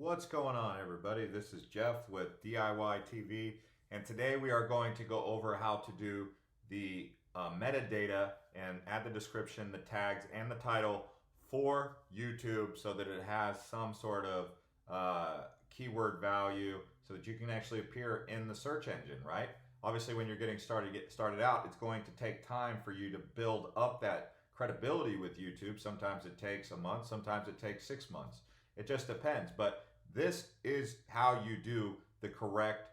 What's going on, everybody? This is Jeff with DIY TV, and today we are going to go over how to do the metadata and add the description, the tags, and the title for YouTube so that it has some sort of keyword value so that you can actually appear in the search engine, right? Obviously, when you're getting started out, it's going to take time for you to build up that credibility with YouTube. Sometimes it takes a month, sometimes it takes 6 months. It just depends, but this is how you do the correct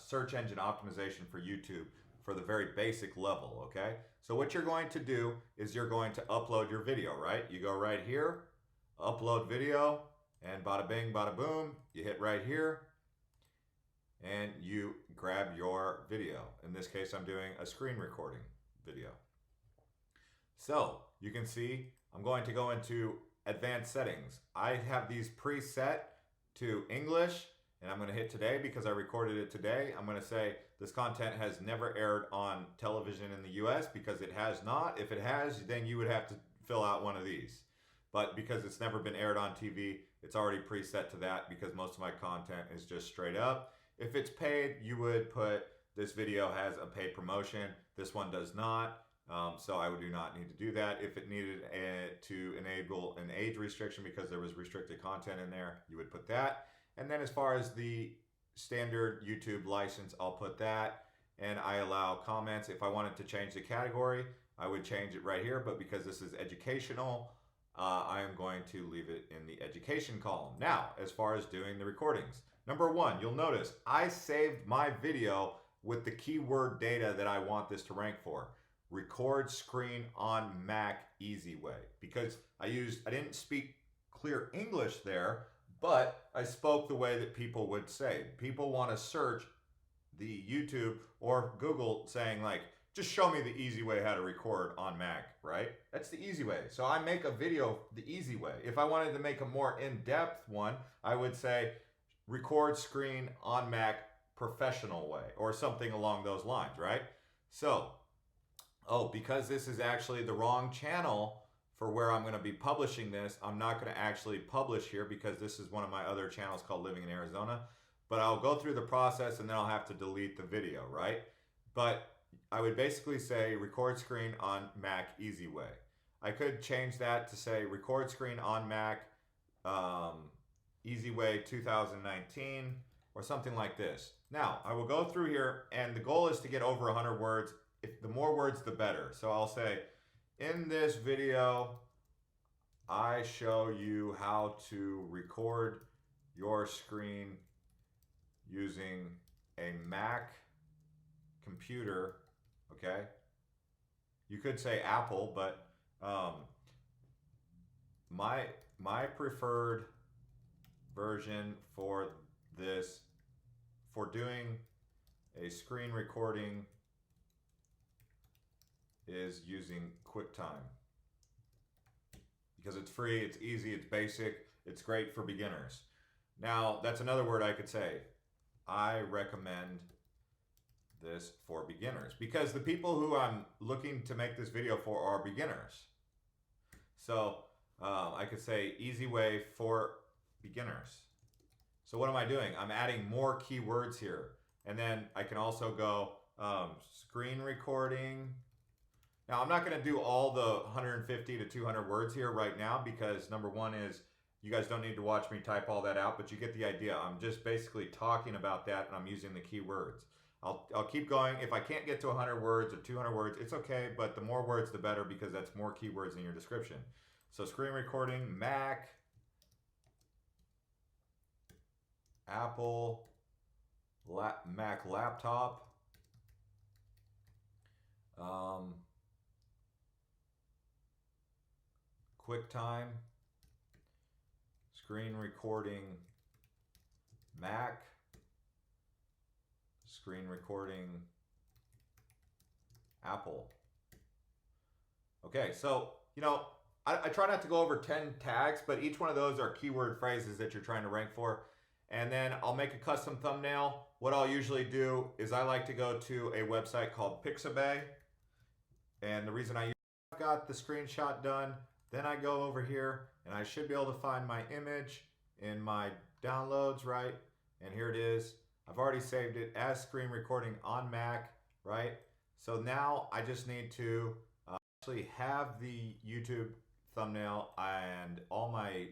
search engine optimization for YouTube for the very basic level, okay? So what you're going to do is you're going to upload your video, right? You go right here, upload video, and bada bing, bada boom, you hit right here, and you grab your video. In this case, I'm doing a screen recording video. So you can see I'm going to go into advanced settings. I have these preset to English, and I'm going to hit today because I recorded it today. I'm going to say this content has never aired on television in the US because it has not. If it has, then you would have to fill out one of these. But because it's never been aired on TV, it's already preset to that because most of my content is just straight up. If it's paid, you would put this video has a paid promotion. This one does not. So I do not need to do that. If it needed to enable an age restriction because there was restricted content in there, you would put that. And then as far as the standard YouTube license, I'll put that. And I allow comments. If I wanted to change the category, I would change it right here. But because this is educational, I am going to leave it in the education column. Now, as far as doing the recordings, number one, you'll notice I saved my video with the keyword data that I want this to rank for. Record screen on Mac easy way, because I didn't speak clear English there, but I spoke the way that people would say. People want to search the YouTube or Google saying like, just show me the easy way how to record on Mac, right? That's the easy way. So I make a video the easy way. If I wanted to make a more in-depth one, I would say record screen on Mac professional way or something along those lines, right? So because this is actually the wrong channel for where I'm going to be publishing this, I'm not going to actually publish here because this is one of my other channels called Living in Arizona. But I'll go through the process and then I'll have to delete the video, right? But I would basically say record screen on Mac easy way. I could change that to say record screen on Mac easy way 2019 or something like this. Now, I will go through here and the goal is to get over 100 words. The more words, the better. So I'll say, in this video, I show you how to record your screen using a Mac computer, okay? You could say Apple, but my preferred version for this, for doing a screen recording, is using QuickTime because it's free, it's easy, it's basic, it's great for beginners. Now, that's another word I could say. I recommend this for beginners because the people who I'm looking to make this video for are beginners. So I could say easy way for beginners. So what am I doing? I'm adding more keywords here. And then I can also go screen recording. Now, I'm not going to do all the 150 to 200 words here right now because number one is you guys don't need to watch me type all that out, but you get the idea. I'm just basically talking about that and I'm using the keywords. I'll keep going. If I can't get to 100 words or 200 words, it's okay, but the more words, the better because that's more keywords in your description. So screen recording, Mac, Apple, Mac laptop, QuickTime, screen recording, Mac, screen recording, Apple. Okay, so, I try not to go over 10 tags, but each one of those are keyword phrases that you're trying to rank for. And then I'll make a custom thumbnail. What I'll usually do is I like to go to a website called Pixabay. And the reason I've got the screenshot done, then I go over here and I should be able to find my image in my downloads, right? And here it is. I've already saved it as screen recording on Mac, right? So now I just need to actually have the YouTube thumbnail and all my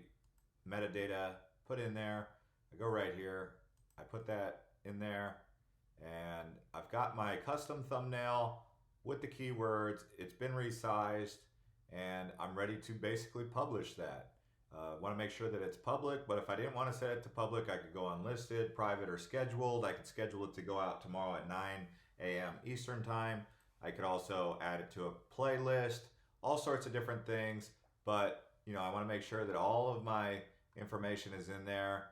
metadata put in there. I go right here, I put that in there, and I've got my custom thumbnail with the keywords. It's been resized, and I'm ready to basically publish that. Want to make sure that it's public, but if I didn't want to set it to public, I could go unlisted, private, or scheduled. I could schedule it to go out tomorrow at 9 a.m. Eastern time. I could also add it to a playlist, all sorts of different things. But I want to make sure that all of my information is in there.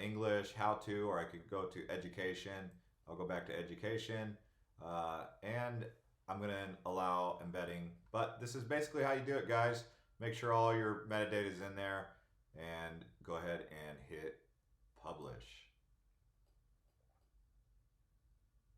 English, how to, or I could go to education. I'll go back to education, and I'm going to allow embedding. But this is basically how you do it, guys. Make sure all your metadata is in there, and go ahead and hit